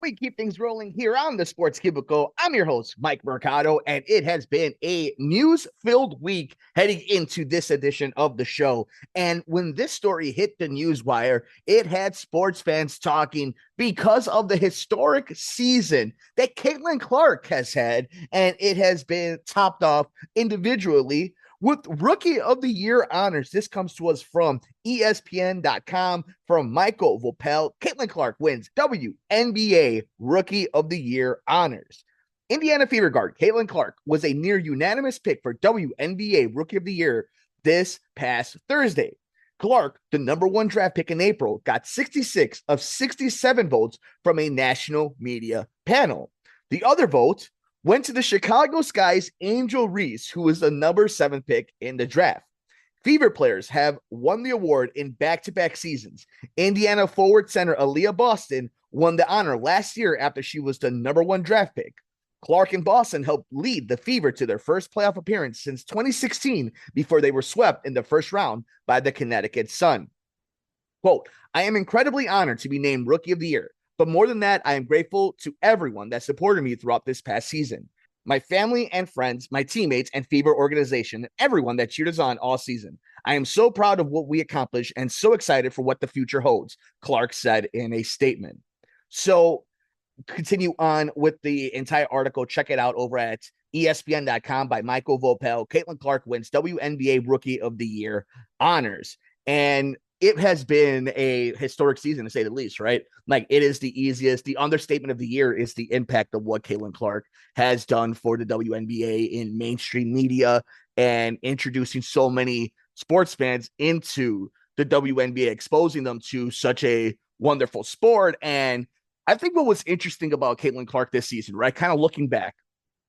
We keep things rolling here on the Sports Cubicle. I'm your host, Mike Mercado, and it has been a news-filled week heading into this edition of the show. And when this story hit the newswire, it had sports fans talking because of the historic season that Caitlin Clark has had, and it has been topped off individually with Rookie of the Year honors. This comes to us from ESPN.com from Michael Vopel. Caitlin Clark wins WNBA Rookie of the Year honors. Indiana Fever guard Caitlin Clark was a near unanimous pick for WNBA Rookie of the Year this past Thursday. Clark, the number one draft pick in April, got 66 of 67 votes from a national media panel. The other vote went to the Chicago Sky's Angel Reese, who was the number 7 pick in the draft. Fever players have won the award in back-to-back seasons. Indiana forward center Aaliyah Boston won the honor last year after she was the number 1 draft pick. Clark and Boston helped lead the Fever to their first playoff appearance since 2016 before they were swept in the first round by the Connecticut Sun. Quote, I am incredibly honored to be named Rookie of the Year. But more than that, I am grateful to everyone that supported me throughout this past season. My family and friends, my teammates and Fever organization, and everyone that cheered us on all season. I am so proud of what we accomplished and so excited for what the future holds, Clark said in a statement. So continue on with the entire article. Check it out over at ESPN.com by Michael Vopel. Caitlin Clark wins WNBA Rookie of the Year honors. And it has been a historic season, to say the least, right? Like, it is the easiest. The understatement of the year is the impact of what Caitlin Clark has done for the WNBA in mainstream media and introducing so many sports fans into the WNBA, exposing them to such a wonderful sport. And I think what was interesting about Caitlin Clark this season, right, kind of looking back,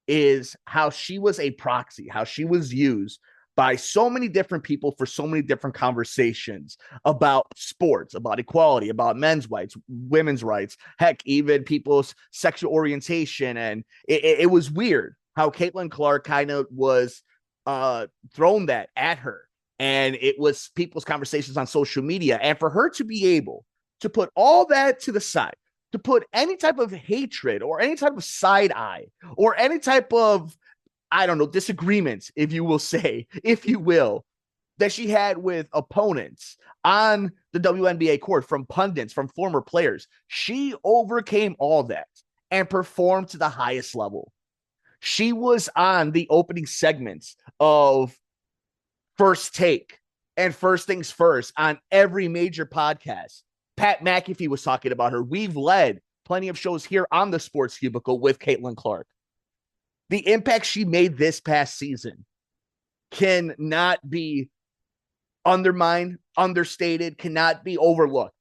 is how she was a proxy, how she was used by so many different people for so many different conversations about sports, about equality, about men's rights, women's rights, heck, even people's sexual orientation. And it was weird how Caitlin Clark kind of was thrown that at her. And it was people's conversations on social media. And for her to be able to put all that to the side, to put any type of hatred or any type of side eye or any type of, I don't know, disagreements, if you will say, if you will, that she had with opponents on the WNBA court, from pundits, from former players. She overcame all that and performed to the highest level. She was on the opening segments of First Take and First Things First on every major podcast. Pat McAfee was talking about her. We've led plenty of shows here on the Sports Cubicle with Caitlin Clark. The impact she made this past season cannot be undermined, understated, cannot be overlooked.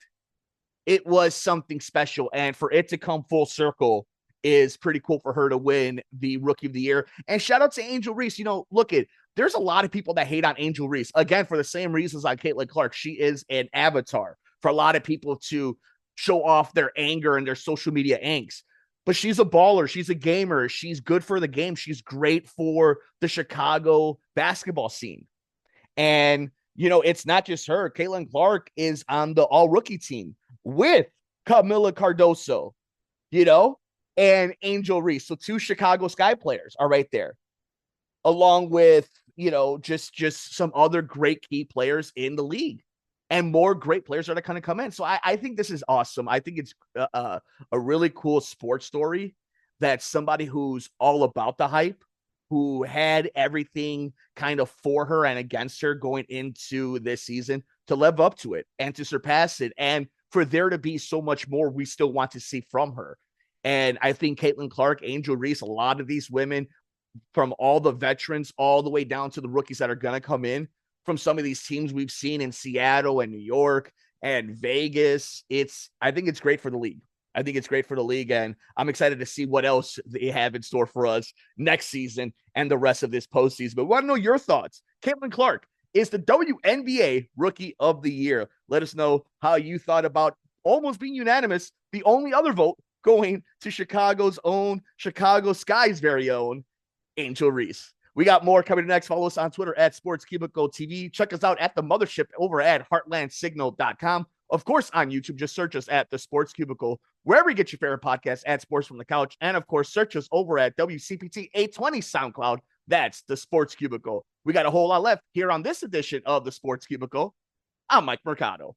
It was something special, and for it to come full circle is pretty cool for her to win the Rookie of the Year. And shout out to Angel Reese. You know, look, there's a lot of people that hate on Angel Reese. Again, for the same reasons on Caitlin Clark. She is an avatar for a lot of people to show off their anger and their social media angst. But she's a baller. She's a gamer. She's good for the game. She's great for the Chicago basketball scene. And, you know, it's not just her. Caitlin Clark is on the all-rookie team with Camila Cardoso, you know, and Angel Reese. So 2 Chicago Sky players are right there, along with, you know, just some other great key players in the league. And more great players are to kind of come in. So I think this is awesome. I think it's a really cool sports story that somebody who's all about the hype, who had everything kind of for her and against her going into this season, to live up to it and to surpass it. And for there to be so much more we still want to see from her. And I think Caitlin Clark, Angel Reese, a lot of these women, from all the veterans all the way down to the rookies that are going to come in, from some of these teams we've seen in Seattle and New York and Vegas. I think it's great for the league. I think it's great for the league, and I'm excited to see what else they have in store for us next season and the rest of this postseason. But we want to know your thoughts. Caitlin Clark is the WNBA Rookie of the Year. Let us know how you thought about almost being unanimous. The only other vote going to Chicago's own, Chicago Sky's very own, Angel Reese. We got more coming next. Follow us on Twitter at Sports Cubicle TV. Check us out at the mothership over at heartlandsignal.com. Of course, on YouTube, just search us at the Sports Cubicle, wherever you get your favorite podcast at Sports from the Couch. And of course, search us over at WCPT 820 SoundCloud. That's the Sports Cubicle. We got a whole lot left here on this edition of the Sports Cubicle. I'm Mike Mercado.